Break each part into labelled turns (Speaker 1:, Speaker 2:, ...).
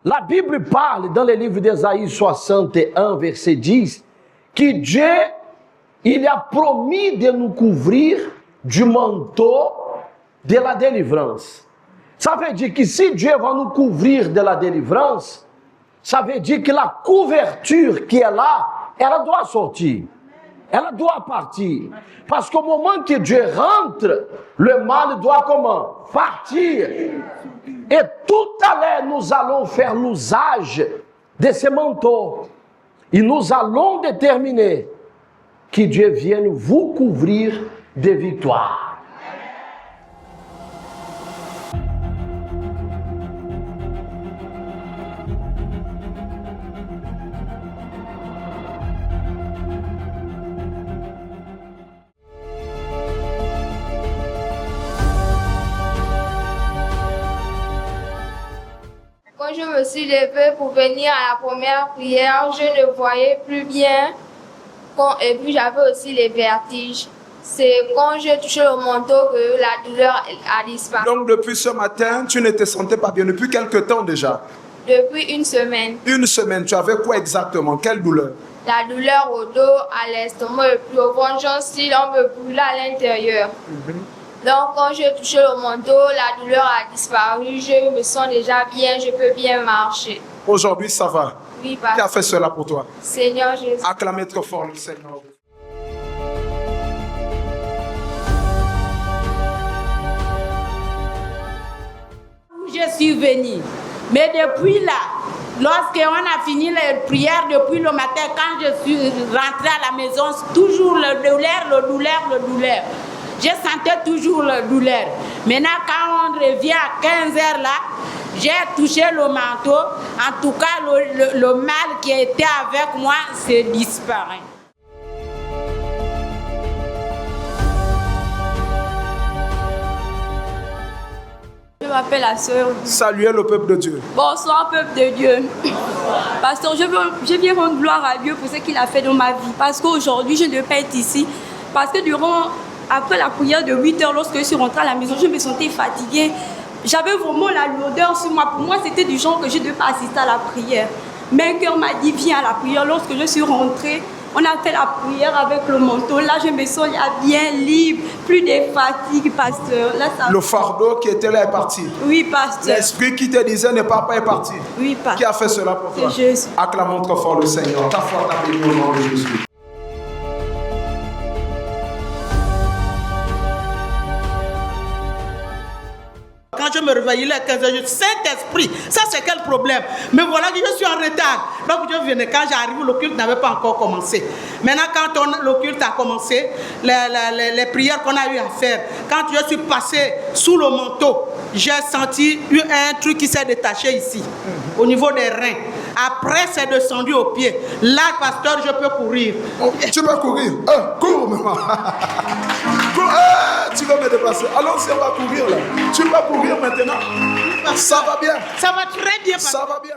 Speaker 1: La Bible parle dans le livre d'Ésaïe 61, verset 10, que Dieu, il a promis de nous couvrir du manteau de la délivrance. Ça veut dire que si Dieu va nous couvrir de la délivrance, ça veut dire que la couverture qui est là, elle doit sortir. Elle doit partir. Parce qu'au moment que Dieu rentre, le mal doit comment? Partir. Et tout à l'heure, nous allons faire l'usage de ces manteaux. Et nous allons déterminer que Dieu vienne vous couvrir de victoire.
Speaker 2: Quand je me suis levée pour venir à la première prière, je ne voyais plus bien et puis j'avais aussi les vertiges. C'est quand j'ai touché le manteau que la douleur a disparu.
Speaker 3: Donc depuis ce matin, tu ne te sentais pas bien. Depuis quelque temps déjà?
Speaker 2: Depuis une semaine.
Speaker 3: Une semaine, tu avais quoi exactement? Quelle douleur?
Speaker 2: La douleur au dos, à l'estomac et puis au ventre, genre si on me brûlait à l'intérieur. Donc, quand j'ai touché le manteau, la douleur a disparu. Je me sens déjà bien, je peux bien marcher.
Speaker 3: Aujourd'hui, ça va?
Speaker 2: Oui,
Speaker 3: Qui a fait cela pour toi?
Speaker 2: Seigneur Jésus.
Speaker 3: Acclamez trop fort le Seigneur.
Speaker 4: Je suis venue. Mais depuis là, lorsqu'on a fini les prières depuis le matin, quand je suis rentrée à la maison, toujours le douleur. Je sentais toujours la douleur. Maintenant, quand on revient à 15h là, j'ai touché le manteau. En tout cas, le mal qui était avec moi s'est disparu.
Speaker 5: Je m'appelle la sœur.
Speaker 3: Saluez le peuple de Dieu.
Speaker 5: Bonsoir, peuple de Dieu. Pasteur, je viens rendre gloire à Dieu pour ce qu'il a fait dans ma vie. Parce qu'aujourd'hui, je ne peux pas être ici. Parce que après la prière de 8h, lorsque je suis rentrée à la maison, je me sentais fatiguée. J'avais vraiment la lourdeur sur moi. Pour moi, c'était du genre que je ne devais pas assister à la prière. Mais un cœur m'a dit, viens à la prière. Lorsque je suis rentrée, on a fait la prière avec le manteau. Là, je me sens bien libre. Plus de fatigue, pasteur. Là, ça...
Speaker 3: Le fardeau qui était là est parti.
Speaker 5: Oui, pasteur.
Speaker 3: L'esprit qui te disait ne pars pas est parti.
Speaker 5: Oui, pasteur.
Speaker 3: Qui a fait cela pour toi?
Speaker 5: C'est Jésus.
Speaker 3: Acclamons trop fort le Seigneur. Ta foi t'a béni au nom de Jésus.
Speaker 6: Quand je me réveillais à 15h, je dis, Saint-Esprit, ça c'est quel problème? Mais voilà que je suis en retard. Donc je venais, quand j'arrive, le culte n'avait pas encore commencé. Maintenant, quand le culte a commencé, les prières qu'on a eu à faire, quand je suis passé sous le manteau, j'ai senti un truc qui s'est détaché ici, au niveau des reins. Après, c'est descendu aux pieds. Là, pasteur, je peux courir.
Speaker 3: Oh, tu peux courir? Cours, maman. Tu vas me dépasser. Allons, si on va courir là. Tu vas courir maintenant. Ça va bien.
Speaker 6: Ça va très bien.
Speaker 3: Ça va bien.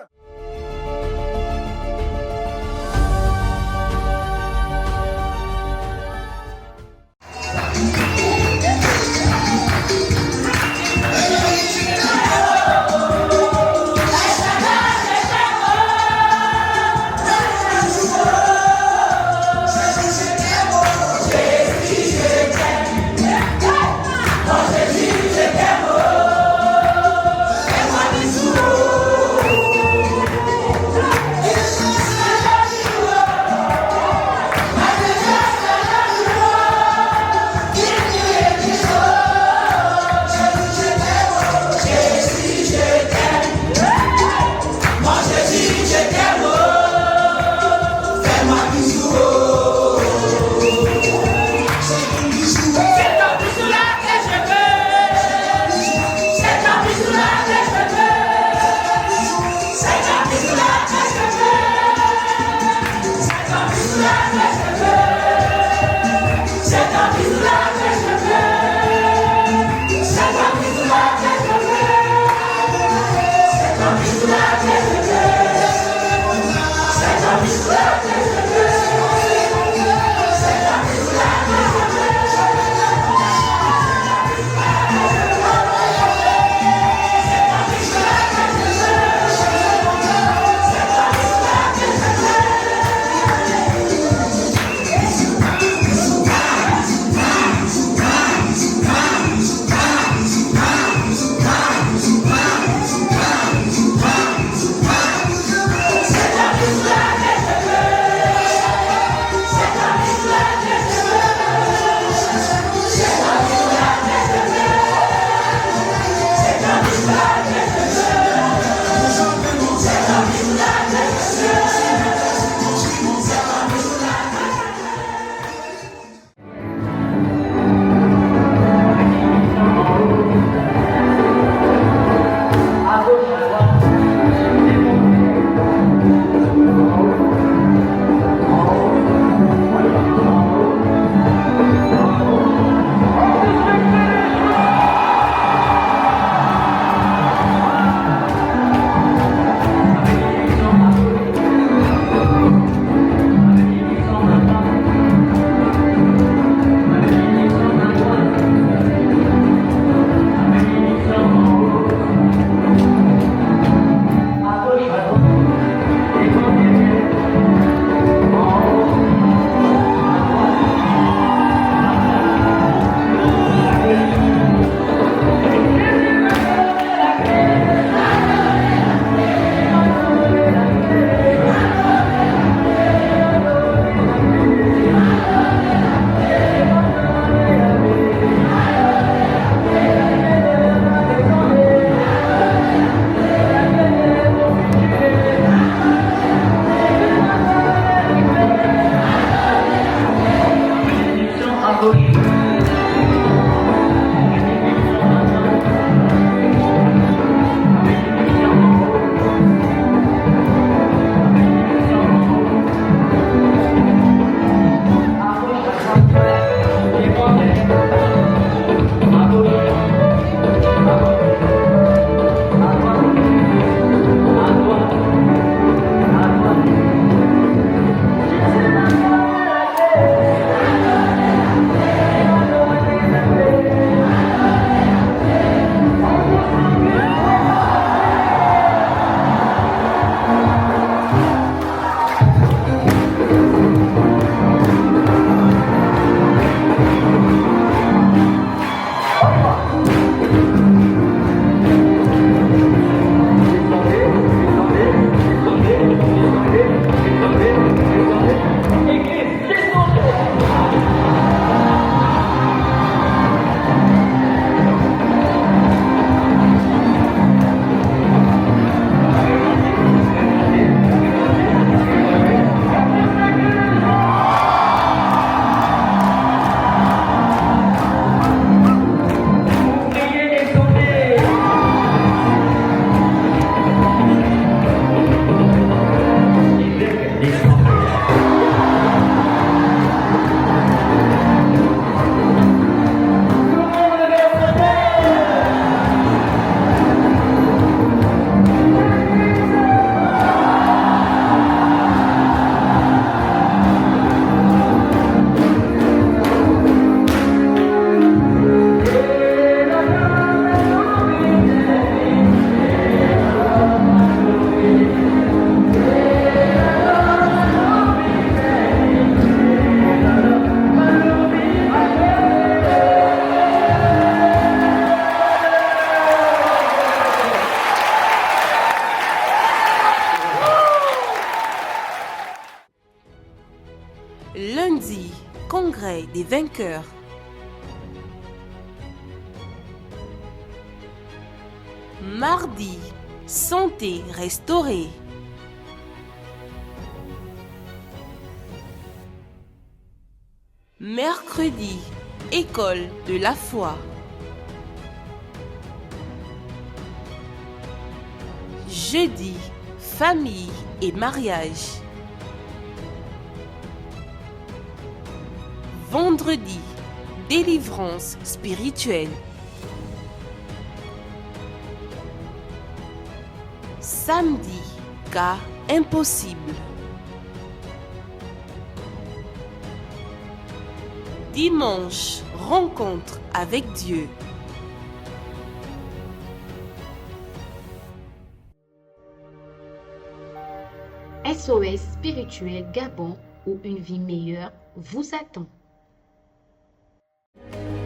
Speaker 7: congrès des vainqueurs. Mardi, santé restaurée. Mercredi, école de la foi. Jeudi, famille et mariage. Vendredi, délivrance spirituelle. Samedi, cas impossible. Dimanche, rencontre avec Dieu.
Speaker 8: SOS spirituel Gabon, où une vie meilleure vous attend.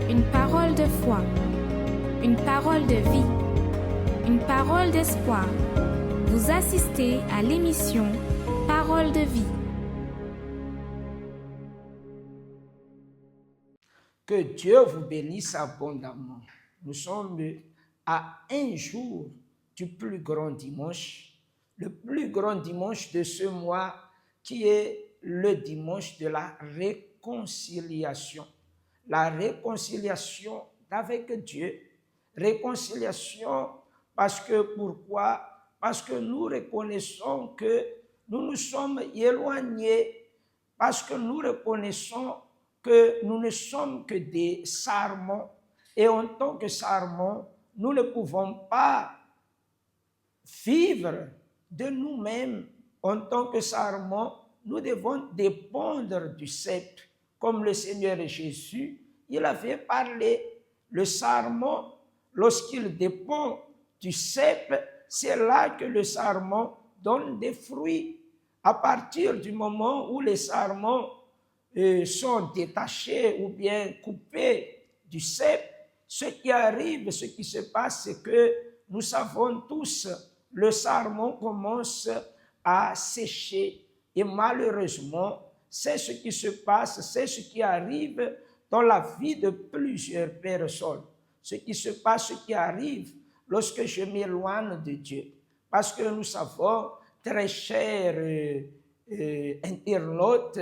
Speaker 9: Une parole de foi, une parole de vie, une parole d'espoir. Vous assistez à l'émission Parole de vie.
Speaker 10: Que Dieu vous bénisse abondamment. Nous sommes à un jour du plus grand dimanche, le plus grand dimanche de ce mois qui est le dimanche de la réconciliation. La réconciliation avec Dieu. Réconciliation parce que pourquoi? Parce que nous reconnaissons que nous nous sommes éloignés, parce que nous reconnaissons que nous ne sommes que des sarments, et en tant que sarments, nous ne pouvons pas vivre de nous-mêmes. En tant que sarments, nous devons dépendre du cep. Comme le Seigneur Jésus, il avait parlé, le sarment, lorsqu'il dépend du cep, c'est là que le sarment donne des fruits. À partir du moment où les sarments sont détachés ou bien coupés du cep, ce qui arrive, ce qui se passe, c'est que nous savons tous, le sarment commence à sécher. Et malheureusement, c'est ce qui se passe, c'est ce qui arrive dans la vie de plusieurs personnes. Ce qui se passe, ce qui arrive lorsque je m'éloigne de Dieu. Parce que nous savons, très chers internautes,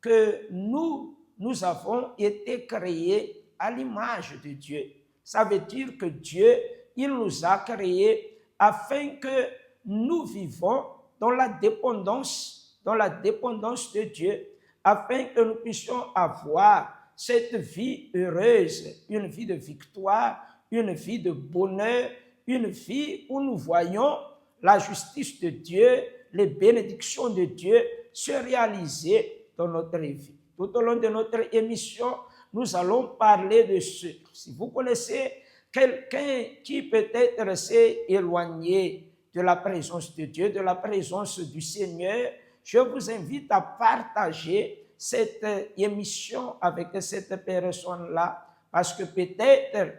Speaker 10: que nous avons été créés à l'image de Dieu. Ça veut dire que Dieu, il nous a créés afin que nous vivons dans la dépendance de Dieu, afin que nous puissions avoir cette vie heureuse, une vie de victoire, une vie de bonheur, une vie où nous voyons la justice de Dieu, les bénédictions de Dieu se réaliser dans notre vie. Tout au long de notre émission, nous allons parler de ce. Si vous connaissez quelqu'un qui peut-être s'est éloigné de la présence de Dieu, de la présence du Seigneur, je vous invite à partager cette émission avec cette personne-là, parce que peut-être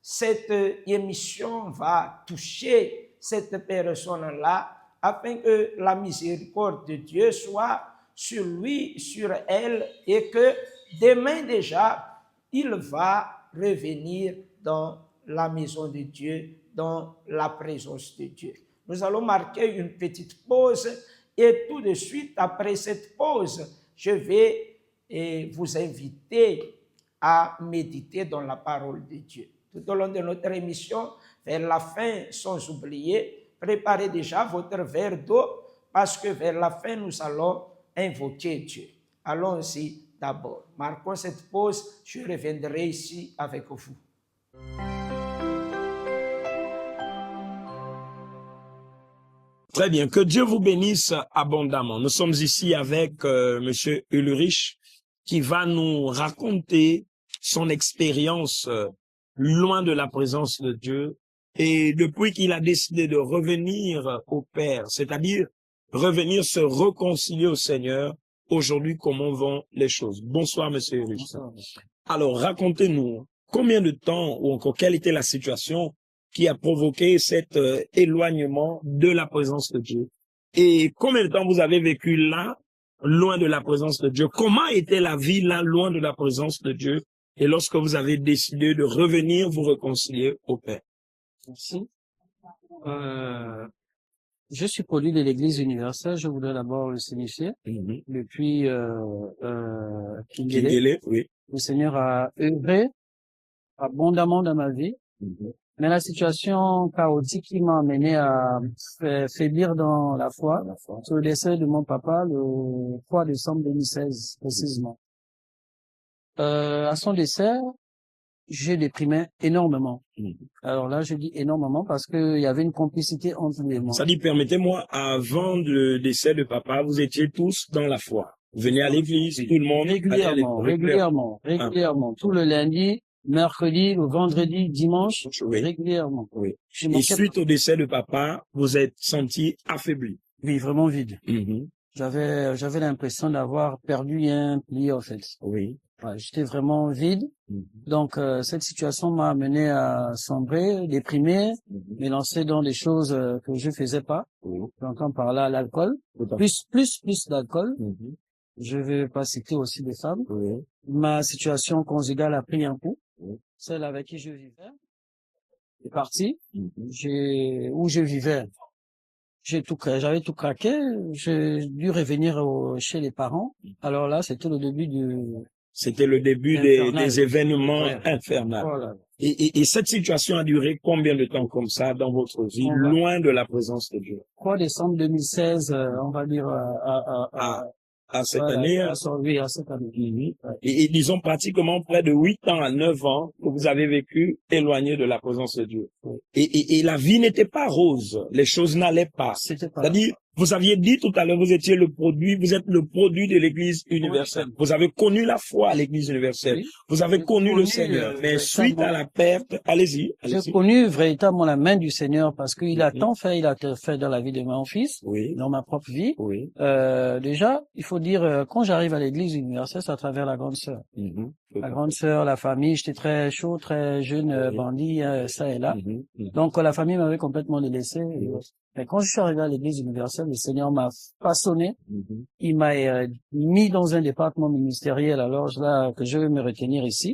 Speaker 10: cette émission va toucher cette personne-là, afin que la miséricorde de Dieu soit sur lui, sur elle, et que demain déjà, il va revenir dans la maison de Dieu, dans la présence de Dieu. Nous allons marquer une petite pause, et tout de suite, après cette pause, je vais vous inviter à méditer dans la parole de Dieu. Tout au long de notre émission, vers la fin, sans oublier, préparez déjà votre verre d'eau, parce que vers la fin, nous allons invoquer Dieu. Allons-y d'abord. Marquons cette pause, je reviendrai ici avec vous.
Speaker 11: Très bien, que Dieu vous bénisse abondamment. Nous sommes ici avec Monsieur Ulrich qui va nous raconter son expérience loin de la présence de Dieu et depuis qu'il a décidé de revenir au Père, c'est-à-dire revenir se réconcilier au Seigneur. Aujourd'hui, comment vont les choses? Bonsoir, Monsieur Ulrich. Alors, racontez-nous combien de temps ou encore quelle était la situation qui a provoqué cet éloignement de la présence de Dieu. Et combien de temps vous avez vécu là loin de la présence de Dieu. Comment était la vie là, loin de la présence de Dieu? Et lorsque vous avez décidé de revenir vous réconcilier au Père?
Speaker 12: Merci. Je suis produit de l'Église universelle. Je voudrais d'abord le signifier. Depuis Kingele,
Speaker 11: oui.
Speaker 12: Le Seigneur a œuvré abondamment dans ma vie. Mais la situation chaotique qui m'a amené à faiblir dans la foi, sur le décès de mon papa le 3 décembre 2016, précisément. À son décès, j'ai déprimé énormément. Alors là, je dis énormément parce que il y avait une complicité entre lui et moi.
Speaker 11: Ça dit, permettez-moi, avant le décès de papa, vous étiez tous dans la foi. Vous venez à l'église, tout le monde.
Speaker 12: Régulièrement. Tout le lundi, mercredi, le vendredi, dimanche, régulièrement.
Speaker 11: Oui. Et suite au décès de papa, vous êtes senti affaibli.
Speaker 12: Oui, vraiment vide. J'avais l'impression d'avoir perdu un pli, en fait.
Speaker 11: Oui.
Speaker 12: Ouais, j'étais vraiment vide. Donc, cette situation m'a amené à sombrer, déprimer, me lancer dans des choses que je faisais pas. J'entends par là l'alcool. Plus d'alcool. Je vais pas citer aussi des femmes. Ma situation conjugale a pris un coup. Celle avec qui je vivais est partie. Où je vivais, j'avais tout craqué. J'ai dû revenir chez les parents. Alors là, c'était le début
Speaker 11: des événements infernaux.
Speaker 12: Voilà.
Speaker 11: Et cette situation a duré combien de temps comme ça dans votre vie, loin de la présence de Dieu?
Speaker 12: 3 décembre 2016, on va dire
Speaker 11: à cette année.
Speaker 12: Oui, à cette année.
Speaker 11: Et disons pratiquement près de 8 ans à 9 ans que vous avez vécu éloigné de la présence de Dieu. Et la vie n'était pas rose, les choses n'allaient pas. C'est-à-dire, vous aviez dit tout à l'heure, vous êtes le produit de l'Église universelle. Vous avez connu la foi à l'Église universelle. Vous avez connu le Seigneur. Mais suite à la perte, allez-y.
Speaker 12: J'ai connu véritablement la main du Seigneur parce qu'il a tant fait, il a fait dans la vie de mon fils, dans ma propre vie. Déjà, il faut dire, quand j'arrive à l'Église universelle, c'est à travers la grande sœur. La grande sœur, la famille, j'étais très chaud, très jeune, bandit, ça et là. Donc, la famille m'avait complètement délaissé. Mais quand je suis arrivé à l'Église universelle, le Seigneur m'a façonné. Il m'a mis dans un département ministériel, alors là, que je vais me retenir ici.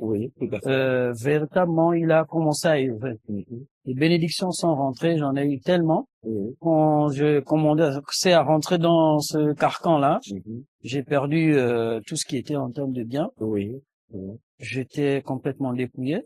Speaker 12: Véritablement, il a commencé à œuvrer. Les bénédictions sont rentrées, j'en ai eu tellement. Quand je commençais à rentrer dans ce carcan-là, j'ai perdu tout ce qui était en termes de biens. J'étais complètement dépouillé.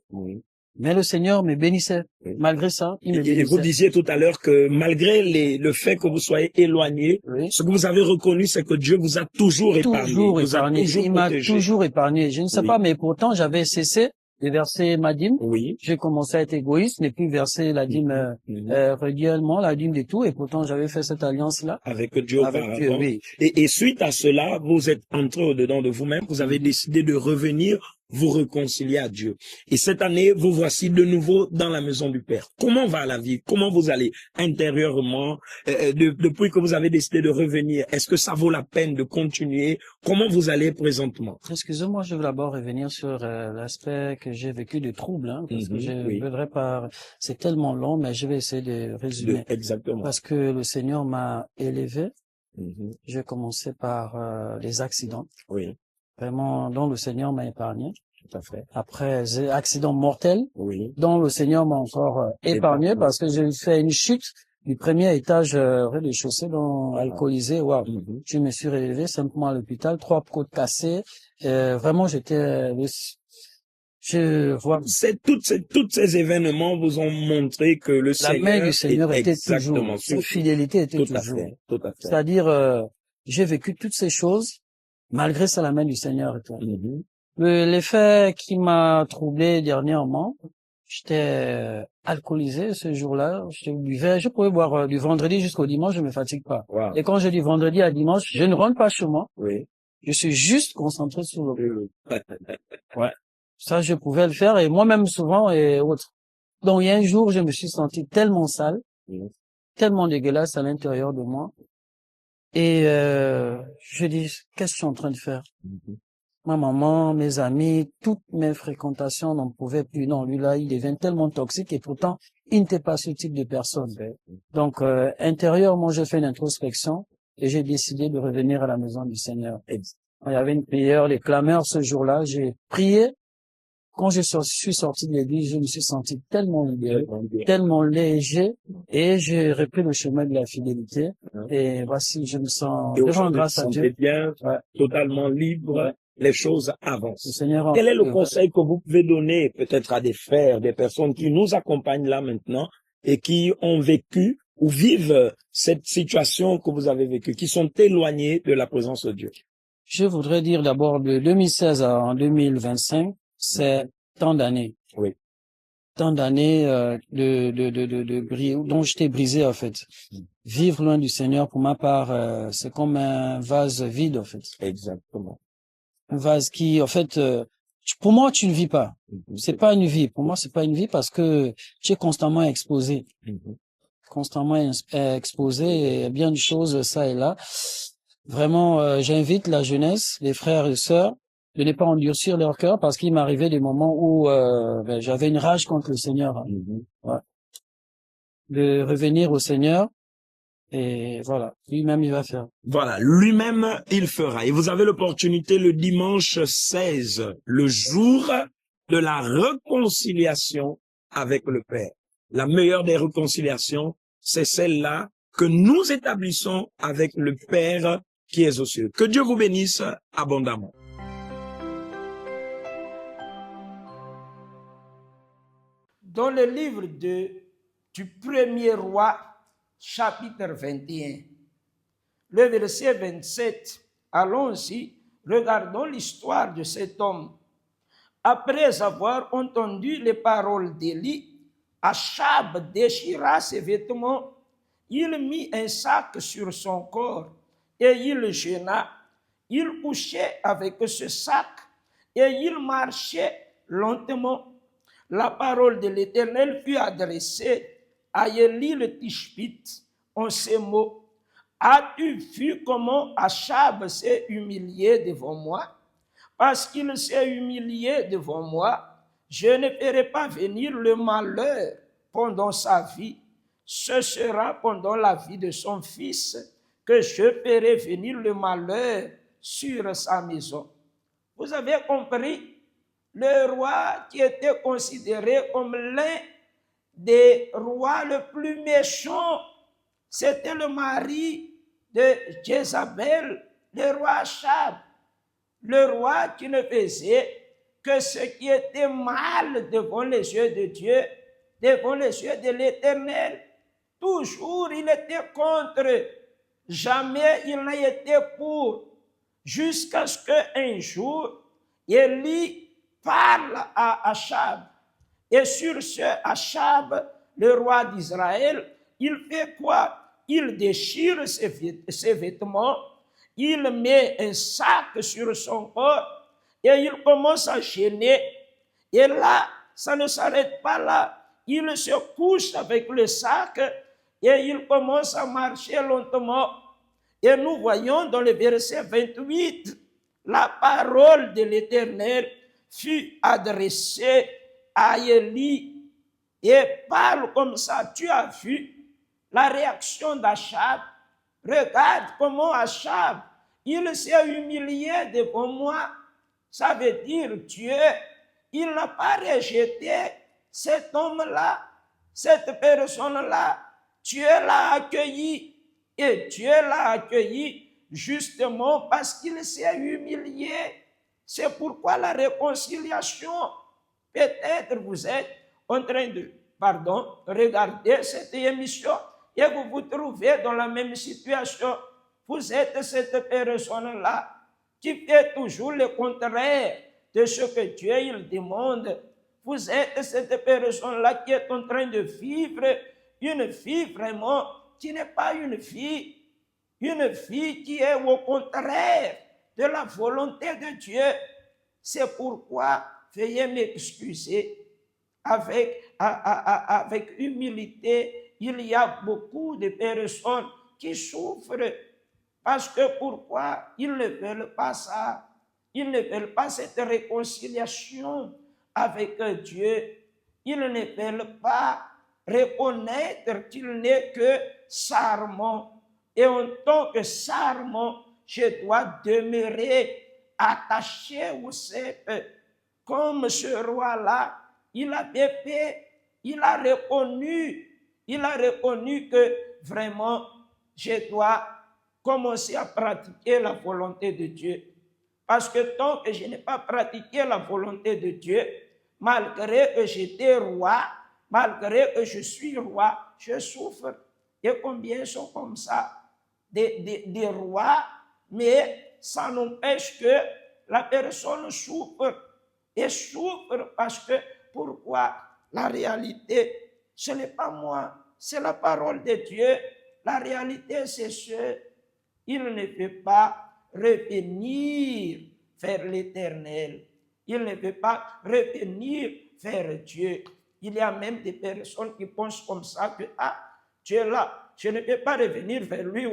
Speaker 12: Mais le Seigneur me bénissait. Malgré ça, il me bénissait.
Speaker 11: Et vous disiez tout à l'heure que malgré le fait que vous soyez éloigné, ce que vous avez reconnu, c'est que Dieu vous a toujours épargné.
Speaker 12: Il m'a toujours épargné. Je ne sais pas, mais pourtant, j'avais cessé de verser ma dîme. J'ai commencé à être égoïste, ne plus verser la dîme régulièrement, la dîme de tout, et pourtant j'avais fait cette alliance-là.
Speaker 11: Avec Dieu. Et suite à cela, vous êtes entré au-dedans de vous-même, vous avez décidé de revenir vous réconcilier à Dieu. Et cette année, vous voici de nouveau dans la maison du Père. Comment va la vie? Comment vous allez intérieurement depuis que vous avez décidé de revenir? Est-ce que ça vaut la peine de continuer? Comment vous allez présentement?
Speaker 12: Excusez-moi, je veux d'abord revenir sur l'aspect que j'ai vécu de trouble, parce que je ne voudrais pas... C'est tellement long, mais je vais essayer de résumer.
Speaker 11: Exactement.
Speaker 12: Parce que le Seigneur m'a élevé. J'ai commencé par les accidents. Vraiment, dont le Seigneur m'a épargné.
Speaker 11: Tout à fait.
Speaker 12: Après, accident mortel, dont le Seigneur m'a encore épargné parce que j'ai fait une chute du premier étage rez-de-chaussée, alcoolisé. Je me suis réveillé simplement à l'hôpital, 3 côtes cassées. Vraiment,
Speaker 11: tous ces événements vous ont montré que le Seigneur,
Speaker 12: la main du Seigneur était toujours, sa fidélité était toujours.
Speaker 11: Tout à fait.
Speaker 12: C'est-à-dire, j'ai vécu toutes ces choses. Malgré ça, la main du Seigneur était là. L'effet qui m'a troublé dernièrement, j'étais alcoolisé ce jour-là, je pouvais boire du vendredi jusqu'au dimanche, je me fatigue pas. Et quand je dis vendredi à dimanche, je ne rentre pas chez moi. Je suis juste concentré sur le Ça, je pouvais le faire, et moi-même souvent et autres. Donc, il y a un jour, je me suis senti tellement sale, tellement dégueulasse à l'intérieur de moi. Et je dis, qu'est-ce que je suis en train de faire? Ma maman, mes amis, toutes mes fréquentations n'en pouvaient plus. Non, lui là, il devient tellement toxique et pourtant, il n'était pas ce type de personne. Donc, intérieurement, j'ai fait une introspection et j'ai décidé de revenir à la maison du Seigneur. Il y avait une prière, des clameurs ce jour-là. J'ai prié. Quand je suis sorti de l'église, je me suis senti tellement libéré, tellement léger, et j'ai repris le chemin de la fidélité. Et voici, je me sens devant grâce à Dieu.
Speaker 11: Bien, totalement libre, les choses avancent.
Speaker 12: Le Seigneur.
Speaker 11: Quel est le conseil que vous pouvez donner peut-être à des frères, des personnes qui nous accompagnent là maintenant et qui ont vécu ou vivent cette situation que vous avez vécue, qui sont éloignés de la présence de Dieu?
Speaker 12: Je voudrais dire d'abord de 2016 en 2025, c'est tant d'années.
Speaker 11: Oui.
Speaker 12: Tant d'années dont j'étais brisé en fait. Vivre loin du Seigneur, pour ma part, c'est comme un vase vide en fait.
Speaker 11: Exactement.
Speaker 12: Un vase qui, en fait, pour moi, tu ne vis pas. C'est pas une vie. Pour moi, c'est pas une vie parce que tu es constamment exposé. Constamment exposé et bien de choses ça et là. Vraiment, j'invite la jeunesse, les frères et sœurs, de ne pas endurcir leur cœur parce qu'il m'arrivait des moments où j'avais une rage contre le Seigneur. Ouais. De revenir au Seigneur et voilà, lui-même il va faire.
Speaker 11: Voilà, lui-même il fera. Et vous avez l'opportunité le dimanche 16, le jour de la réconciliation avec le Père. La meilleure des réconciliations, c'est celle-là que nous établissons avec le Père qui est aux cieux. Que Dieu vous bénisse abondamment.
Speaker 10: Dans le livre du premier roi, chapitre 21, le verset 27, allons-y, regardons l'histoire de cet homme. Après avoir entendu les paroles d'Élie, Achab déchira ses vêtements, il mit un sac sur son corps et il jeûna. Il couchait avec ce sac et il marchait lentement. La parole de l'Éternel fut adressée à Élie le Tishbite en ces mots. As-tu vu comment Achab s'est humilié devant moi? Parce qu'il s'est humilié devant moi, je ne ferai pas venir le malheur pendant sa vie. Ce sera pendant la vie de son fils que je ferai venir le malheur sur sa maison. Vous avez compris? Le roi qui était considéré comme l'un des rois le plus méchants, c'était le mari de Jézabel, le roi Achab. Le roi qui ne faisait que ce qui était mal devant les yeux de Dieu, devant les yeux de l'Éternel. Toujours il était contre, jamais il n'a été pour, jusqu'à ce qu'un jour, Élie parle à Achab. Et sur ce Achab, le roi d'Israël, il fait quoi? Il déchire ses vêtements, il met un sac sur son corps et il commence à gêner. Et là, ça ne s'arrête pas là. Il se couche avec le sac et il commence à marcher lentement. Et nous voyons dans le verset 28, la parole de l'Éternel fut adressée à Élie et parle comme ça. Tu as vu la réaction d'Achab? Regarde comment Achab, il s'est humilié devant moi. Ça veut dire Dieu, il n'a pas rejeté cet homme-là, cette personne-là. Dieu l'a accueilli et Dieu l'a accueilli justement parce qu'il s'est humilié. C'est pourquoi la réconciliation, peut-être vous êtes en train de, regarder cette émission et vous vous trouvez dans la même situation. Vous êtes cette personne-là qui fait toujours le contraire de ce que Dieu il demande. Vous êtes cette personne-là qui est en train de vivre une vie vraiment qui n'est pas une vie qui est au contraire de la volonté de Dieu. C'est pourquoi, veuillez m'excuser, avec humilité, il y a beaucoup de personnes qui souffrent. Parce que pourquoi? Ils ne veulent pas ça. Ils ne veulent pas cette réconciliation avec Dieu. Ils ne veulent pas reconnaître qu'il n'est que sarment. Et en tant que sarment, je dois demeurer attaché au cep. Comme ce roi-là, il avait fait, il a reconnu que vraiment, je dois commencer à pratiquer la volonté de Dieu. Parce que tant que je n'ai pas pratiqué la volonté de Dieu, malgré que j'étais roi, malgré que je suis roi, je souffre. Et combien sont comme ça, des rois, mais ça n'empêche que la personne souffre. Et souffre parce que, pourquoi? La réalité, ce n'est pas moi, c'est la parole de Dieu. La réalité, c'est ce, il ne peut pas revenir vers l'Éternel. Il ne peut pas revenir vers Dieu. Il y a même des personnes qui pensent comme ça que, Dieu là, je ne peux pas revenir vers lui,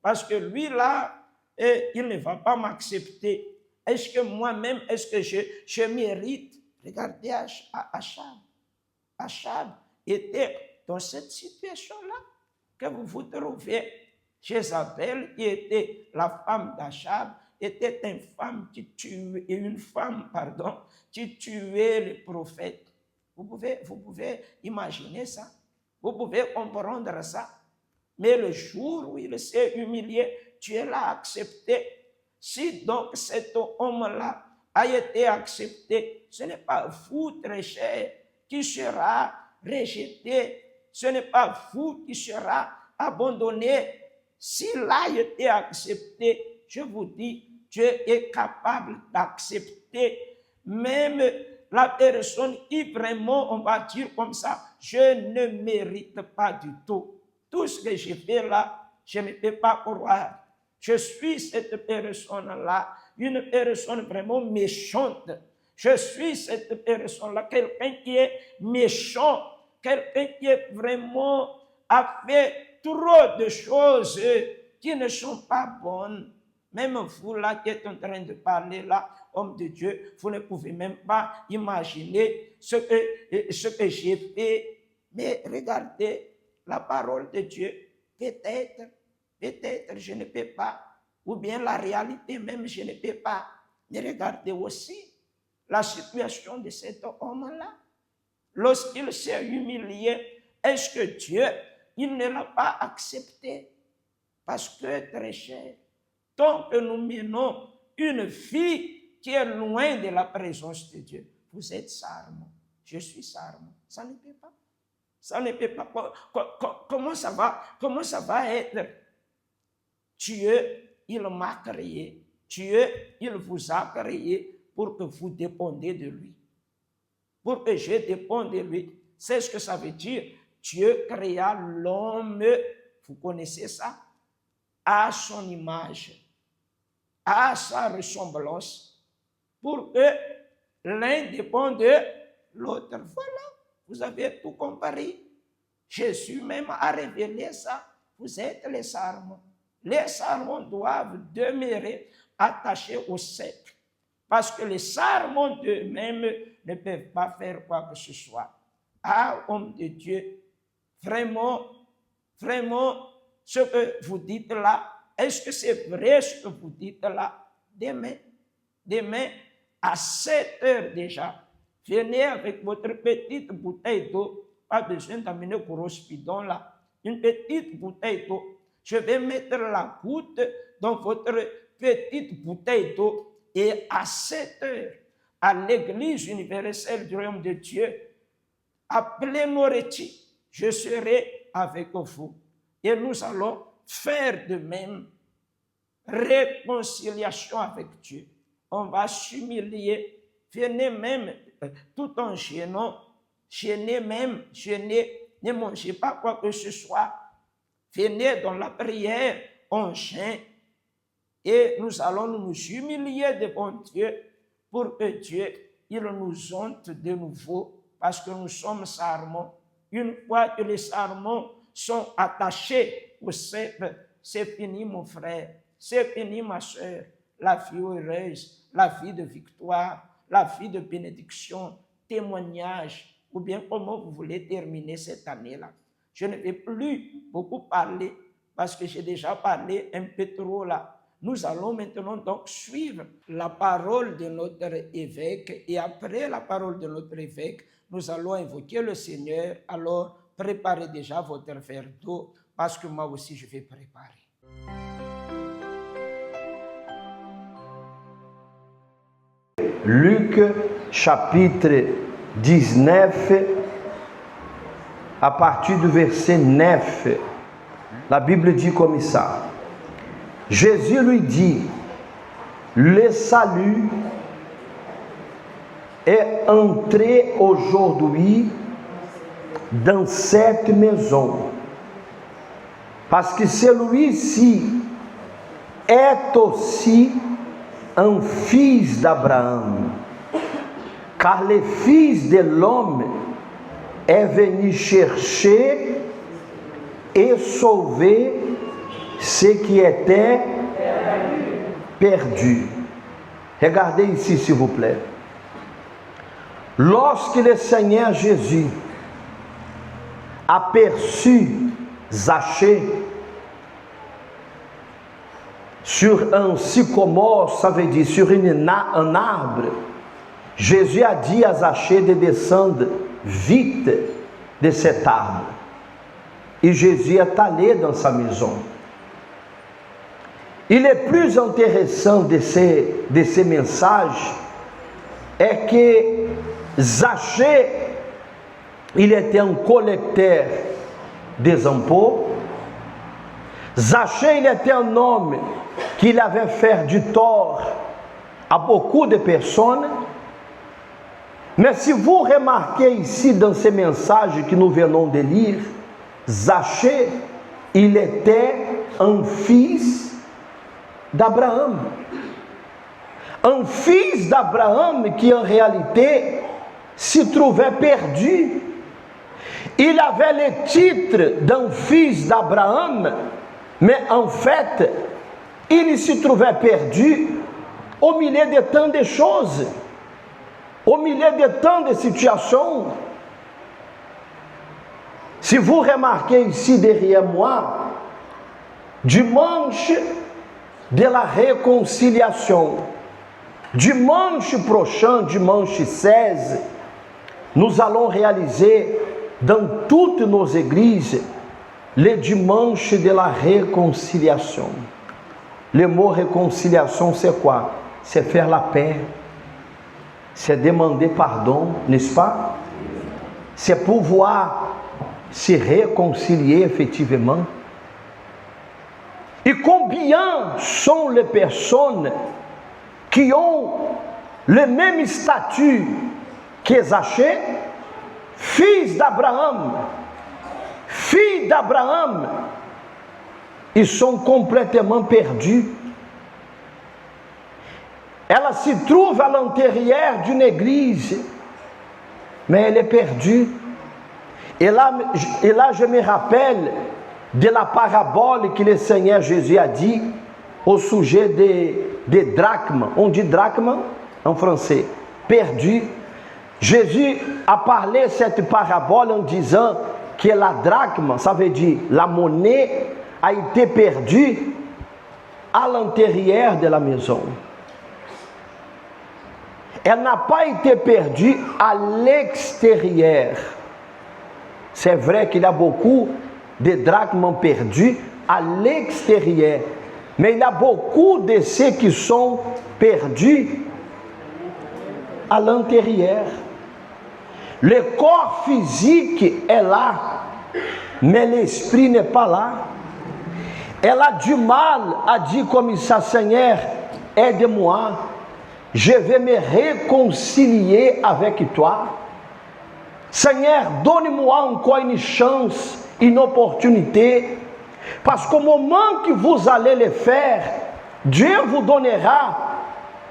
Speaker 10: parce que lui là, il ne va pas m'accepter. Est-ce que moi-même, est-ce que je mérite? Regardez Achab. Achab était dans cette situation-là que vous vous trouvez. Jézabel, qui était la femme d'Achab, était une femme qui tuait les prophètes. Vous pouvez imaginer ça. Vous pouvez comprendre ça. Mais le jour où il s'est humilié, Dieu l'a accepté. Si donc cet homme-là a été accepté, ce n'est pas vous, très cher, qui sera rejeté. Ce n'est pas vous qui sera abandonné. S'il a été accepté, je vous dis, Dieu est capable d'accepter même la personne qui vraiment, on va dire comme ça, je ne mérite pas du tout. Tout ce que j'ai fait là, je ne peux pas croire. Je suis cette personne-là, une personne vraiment méchante. Je suis cette personne-là, quelqu'un qui est méchant, quelqu'un qui est vraiment a fait trop de choses qui ne sont pas bonnes. Même vous là qui êtes en train de parler là, homme de Dieu, vous ne pouvez même pas imaginer ce que j'ai fait. Mais regardez la parole de Dieu. Peut-être je ne peux pas. Ou bien la réalité même, je ne peux pas. Mais regardez aussi la situation de cet homme-là. Lorsqu'il s'est humilié, est-ce que Dieu, il ne l'a pas accepté? Parce que, très cher, tant que nous menons une vie qui est loin de la présence de Dieu, vous êtes sarment, je suis sarment, ça ne peut pas. Ça ne peut pas. Comment ça va être? Dieu, il m'a créé. Dieu, il vous a créé pour que vous dépendiez de lui. Pour que je dépende de lui. C'est ce que ça veut dire. Dieu créa l'homme, vous connaissez ça, à son image, à sa ressemblance, pour que l'un dépende de l'autre. Voilà, vous avez tout compris. Jésus même a révélé ça. Vous êtes les sarments. Les sarments doivent demeurer attachés au cep. Parce que les sarments d'eux-mêmes ne peuvent pas faire quoi que ce soit. Ah, homme de Dieu, vraiment, ce que vous dites là, est-ce que c'est vrai ce que vous dites là? Demain, à 7 heures déjà, venez avec votre petite bouteille d'eau. Pas besoin d'amener gros bidon là. Une petite bouteille d'eau. Je vais mettre la goutte dans votre petite bouteille d'eau. Et à 7 heures, à l'église universelle du royaume de Dieu, à Plémoretti, je serai avec vous. Et nous allons faire de même. Réconciliation avec Dieu. On va s'humilier. Venez même, tout en gênant, gênez, ne mangez pas quoi que ce soit. Venez dans la prière, on gêne. Et nous allons nous humilier devant Dieu pour que Dieu, il nous honte de nouveau parce que nous sommes sarments. Une fois que les sarments sont attachés au cep, c'est fini mon frère, c'est fini ma soeur, la vie heureuse, la vie de victoire, la vie de bénédiction, témoignage, ou bien comment vous voulez terminer cette année-là. Je ne vais plus beaucoup parler parce que j'ai déjà parlé un peu trop là. Nous allons maintenant donc suivre la parole de notre évêque et après la parole de notre évêque, nous allons invoquer le Seigneur. Alors, préparez déjà votre verre d'eau parce que moi aussi je vais préparer.
Speaker 1: Luc chapitre 19, à partir du verset 9, la Bible dit comme ça. Jésus lui dit, le salut est entré aujourd'hui dans cette maison, parce que celui-ci est aussi un fils d'Abraham, car le Fils de l'homme est venu chercher et sauver ce qui était perdu. Regardez ici, s'il vous plaît. Lorsque le Seigneur Jésus aperçut Zachée sur un sycomore, ça veut dire sur un arbre, Jésus a dit à Zachée de descendre vite de cet arbre. Et Jésus est allé dans sa maison. Et le plus intéressant de ces messages est que Zachée, il était un collecteur des impôts. Zachée, il était un homme qui avait fait du tort à beaucoup de personnes. Mais si vous remarquez ici dans ces messages que nous venons de lire, Zachée, il était un fils d'Abraham. Un fils d'Abraham qui en réalité se trouvait perdu. Il avait le titre d'un fils d'Abraham, mais en fait, il se trouvait perdu au milieu de tant de choses, au milieu de tant de situations. Si vous remarquez ici derrière moi, dimanche de la réconciliation, dimanche prochain, dimanche 16, nous allons réaliser dans toutes nos églises le dimanche de la réconciliation. Le mot réconciliation, c'est quoi? C'est faire la paix, c'est demander pardon, n'est-ce pas? C'est pouvoir se réconcilier effectivement. Et combien sont les personnes qui ont le même statut que Zachée, fils d'Abraham, fille d'Abraham, ils sont complètement perdus. Elle se trouve à l'intérieur d'une église, mais elle est perdue. Et là, je me rappelle de la parabole que le Seigneur Jésus a dit au sujet des drachmes. On dit drachme en français, perdu. Jésus a parlé cette parabole en disant que la drachme, ça veut dire la monnaie, a été perdue à l'intérieur de la maison. Elle n'a pas été perdue à l'extérieur. C'est vrai qu'il y a beaucoup de drachmes perdus à l'extérieur, mais il y a beaucoup de ceux qui sont perdus à l'intérieur. Le corps physique est là, mais l'esprit n'est pas là. Elle a du mal à dire comme ça, Seigneur, aide-moi, je vais me réconcilier avec toi. Seigneur, donne-moi encore une chance, une opportunité, parce qu'au moment que vous allez le faire, Dieu vous donnera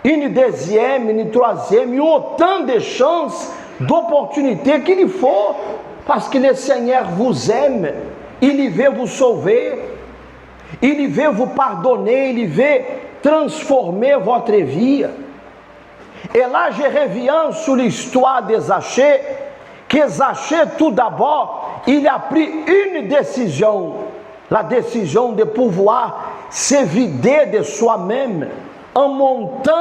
Speaker 1: une deuxième, une troisième, et autant de chances, d'opportunités qu'il faut, parce que le Seigneur vous aime, il veut vous sauver, il veut vous pardonner, il veut transformer votre vie. Et là, je reviens sur l'histoire de Zachée, que Zachée, tout d'abord, il a pris une décision. la décision de pouvoir se vider de soi-même en montant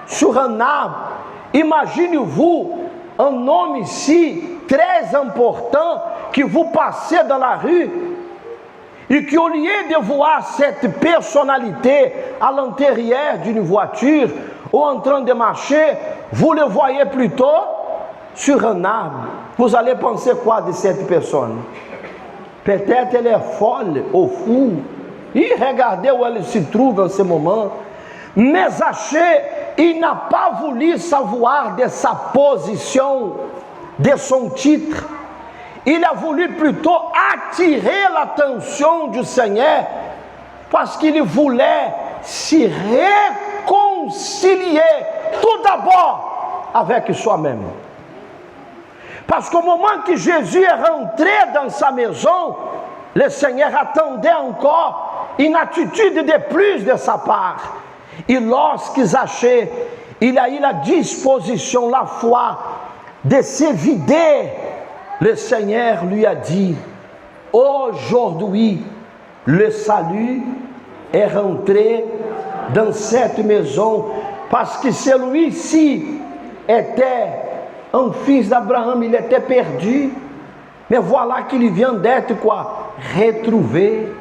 Speaker 1: sur un arbre. Imaginez-vous un homme ici très important que vous passez dans la rue et qu'au lieu de voir cette personnalité à l'intérieur d'une voiture ou en train de marcher, vous le voyez plutôt sur un arbre. Vous allez penser quoi de cette personne? Peut-être elle est folle ou fou. Et regardez où elle se trouve en ce moment. Mais Zachée, il n'a pas voulu savoir de sa position, de son titre. Il a voulu plutôt attirer l'attention du Seigneur parce qu'il voulait s'y réconcilier tout d'abord avec soi-même. Parce qu'au moment que Jésus est rentré dans sa maison, le Seigneur attendait encore une attitude de plus de sa part. Et lorsque Zachée, il a eu la disposition, la foi de se vider, le Seigneur lui a dit, aujourd'hui, le salut est rentré dans cette maison, parce que celui-ci était un fils d'Abraham, il était perdu, mais voilà qu'il vient d'être quoi? Retrouvé.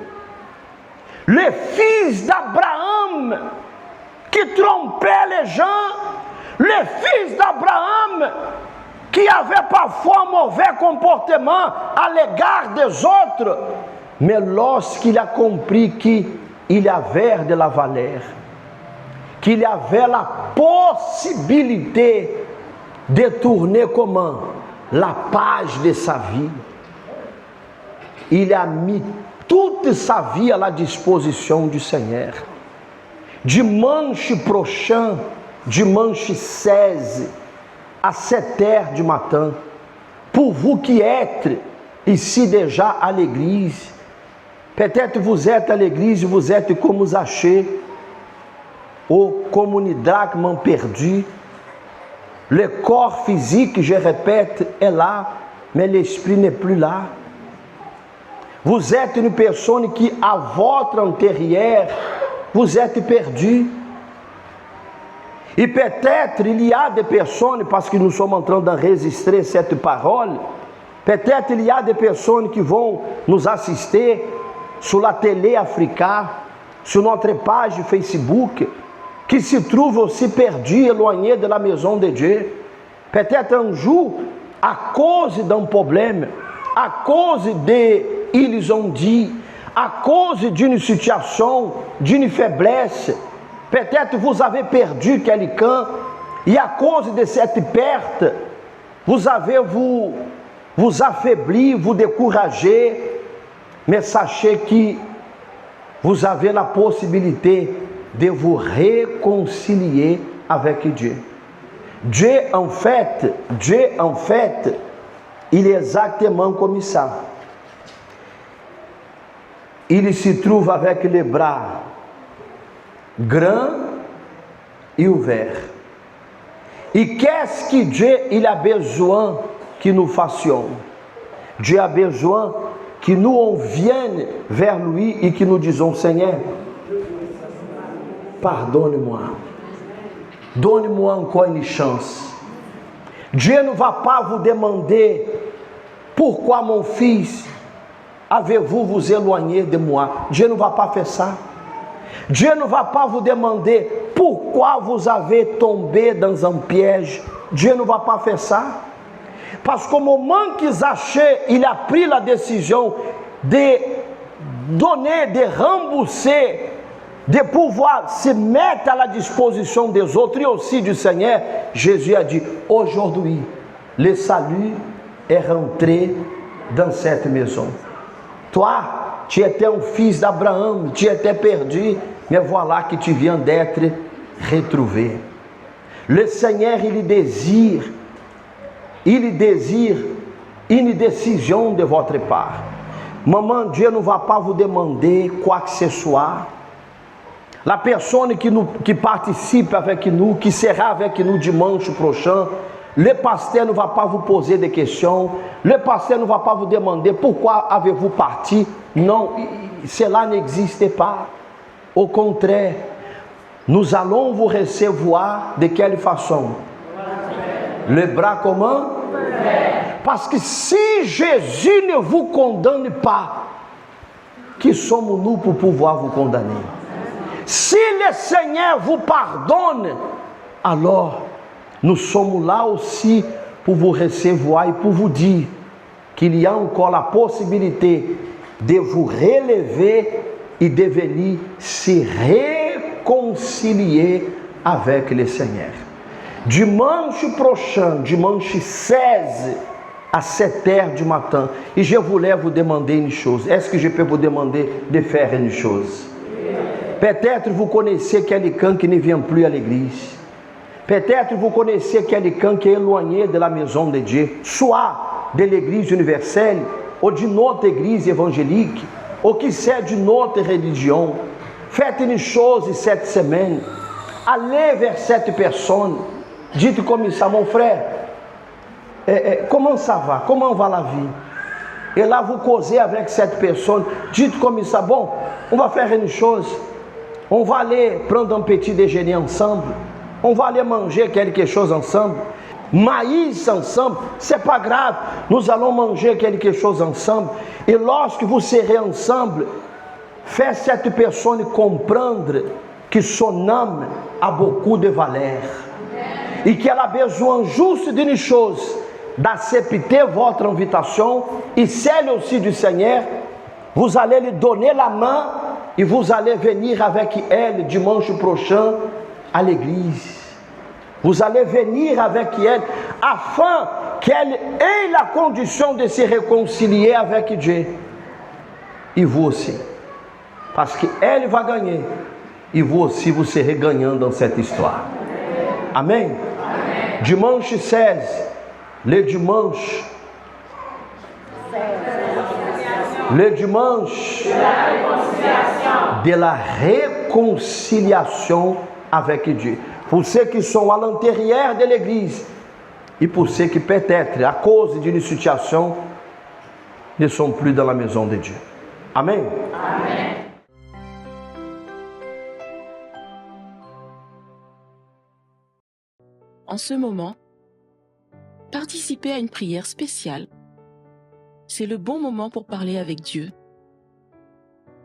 Speaker 1: Le fils d'Abraham qui trompait les gens, le fils d'Abraham qui avait parfois un mauvais comportement à l'égard des autres, mais lorsqu'il a compris qu'il avait de la valeur, qu'il avait la possibilité de tourner comment? La page de sa vie, il a mis toute sa vie à la disposition du Seigneur. Dimanche prochain, dimanche 16, à 7h du matin, pour vous qui êtes ici déjà à l'église, peut-être vous êtes à l'église, vous êtes comme Zachée, ou comme une drachme perdue. Le corps physique, je répète, est là, mais l'esprit n'est plus là. Vous êtes une personne qui, à votre intérieur, vous êtes perdu. Et peut-être il y a des personnes, parce que nous sommes en train d'enregistrer cette parole, peut-être il y a des personnes qui vont nous assister sur la télé africaine, sur notre page Facebook, qui se trouvent aussi perdus, éloignés de la maison de Dieu. Peut-être un jour, à cause d'un problème, à cause ils ont dit, à cause d'une situation, d'une faiblesse, peut-être vous avez perdu quelqu'un, et à cause de cette perte, vous avez vous affaibli, vous découragé, mais sachez que vous avez la possibilité de vous réconcilier avec Dieu. Dieu en fait, il est exactement comme ça. Il se trouve avec les bras grands et ouverts. Et qu'est-ce que Dieu il a besoin que nous fassions? Dieu a besoin que nous on vienne vers lui et que nous disons, Seigneur, pardonne-moi. Donne-moi encore une chance. Dieu ne va pas vous demander pourquoi mon fils avez-vous vous éloigné de moi. Dieu ne va pas faire ça. Dieu ne va pas vous demander pourquoi vous avez tombé dans un piège. Dieu ne va pas faire ça. Parce qu'au moment que Zachée, il a pris la décision de donner, de rembourser, de pouvoir se mettre à la disposition des autres et aussi du Seigneur, Jésus a dit, aujourd'hui, le salut est rentré dans cette maison. Toi, tu étais un fils d'Abraham, tu étais perdu, mais voilà que tu viens d'être retrouvé. Le Seigneur, il désire une décision de votre part. Maman, Dieu ne va pas vous demander quoi que ce soit. La personne qui participe avec nous, qui sera avec nous dimanche prochain, le pasteur ne va pas vous poser des questions. Le pasteur ne va pas vous demander pourquoi avez-vous parti. Non, cela n'existe pas. Au contraire, nous allons vous recevoir de quelle façon? Le bras comment? Parce que si Jésus ne vous condamne pas, qui sommes-nous pour pouvoir vous condamner? Si le Seigneur vous pardonne, alors nous sommes là aussi pour vous recevoir et pour vous dire qu'il y a encore la possibilité de vous relever et de venir se réconcilier avec le Seigneur. Dimanche prochain, dimanche 16 à 7 heures du matin, et je voulais vous demander une chose. Est-ce que je peux vous demander de faire une chose? Peut-être vous connaissez quelqu'un qui ne vient plus à l'église. Peut-être vous connaissez quelqu'un qui est éloigné de la maison de Dieu, soit de l'église universelle, ou d'une autre église évangélique, ou qui sait d'une autre religion. Faites une chose cette semaine. Allez vers cette personne. Dites comme ça, mon frère, comment ça va? Comment va la vie? Et là, vous causez avec cette personne. Dites comme ça, bon, on va faire une chose. On va aller prendre un petit déjeuner ensemble. On va aller manger quelque chose ensemble. Maïs ensemble, c'est pas grave. Nous allons manger quelque chose ensemble. Et lorsque vous serez ensemble, faites cette personne comprendre que son âme a beaucoup de valeur. Et qu'elle a besoin juste d'une chose, d'accepter votre invitation et celle aussi du Seigneur. Vous allez lui donner la main et vous allez venir avec elle dimanche prochain à l'église. Vous allez venir avec elle afin qu'elle ait la condition de se réconcilier avec Dieu. Et vous aussi. Parce qu'elle va gagner. Et vous aussi, vous serez gagnant dans cette histoire. Amen. Amen. Dimanche 16, le dimanche de la réconciliation avec Dieu. Pour ceux qui sont à l'intérieur de l'église et pour ceux qui peut-être, à cause d'une situation, ne sont plus dans la maison de Dieu. Amen. Amen.
Speaker 7: En ce moment, participez à une prière spéciale. C'est le bon moment pour parler avec Dieu.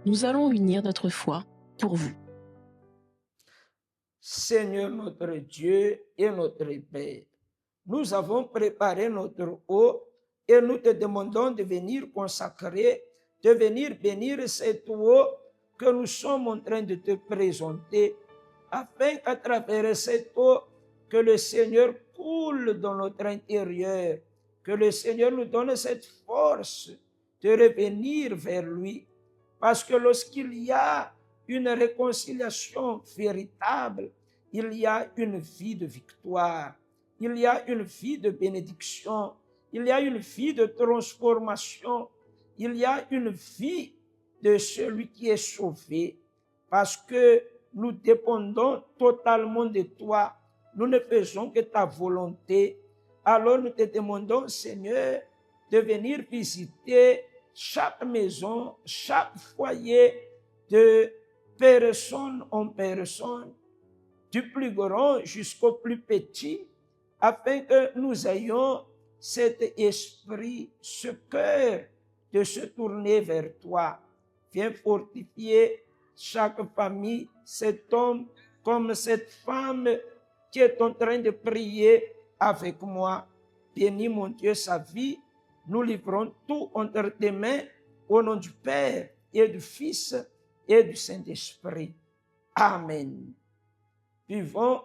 Speaker 7: Nous allons unir notre foi pour vous.
Speaker 10: Seigneur notre Dieu et notre Père, nous avons préparé notre eau et nous te demandons de venir consacrer, de venir bénir cette eau que nous sommes en train de te présenter, afin qu'à travers cette eau, que le Seigneur coule dans notre intérieur, que le Seigneur nous donne cette force de revenir vers lui. Parce que lorsqu'il y a une réconciliation véritable, il y a une vie de victoire, il y a une vie de bénédiction, il y a une vie de transformation, il y a une vie de celui qui est sauvé. Parce que nous dépendons totalement de toi. Nous ne faisons que ta volonté. Alors nous te demandons, Seigneur, de venir visiter chaque maison, chaque foyer, de personne en personne, du plus grand jusqu'au plus petit, afin que nous ayons cet esprit, ce cœur de se tourner vers toi. Viens fortifier chaque famille, cet homme comme cette femme qui est en train de prier avec moi. Bénis, mon Dieu, sa vie. Nous livrons tout entre tes mains au nom du Père et du Fils et du Saint-Esprit. Amen. Vivons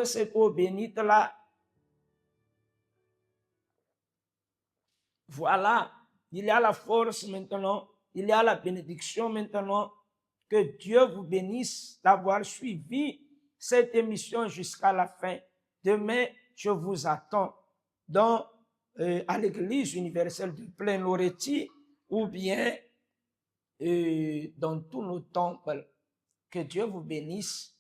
Speaker 10: cette eau bénite-là. Voilà, il y a la force maintenant, il y a la bénédiction maintenant. Que Dieu vous bénisse d'avoir suivi cette émission jusqu'à la fin. Demain, je vous attends à l'église universelle de Plaine-Loretti ou bien dans tous nos temples. Que Dieu vous bénisse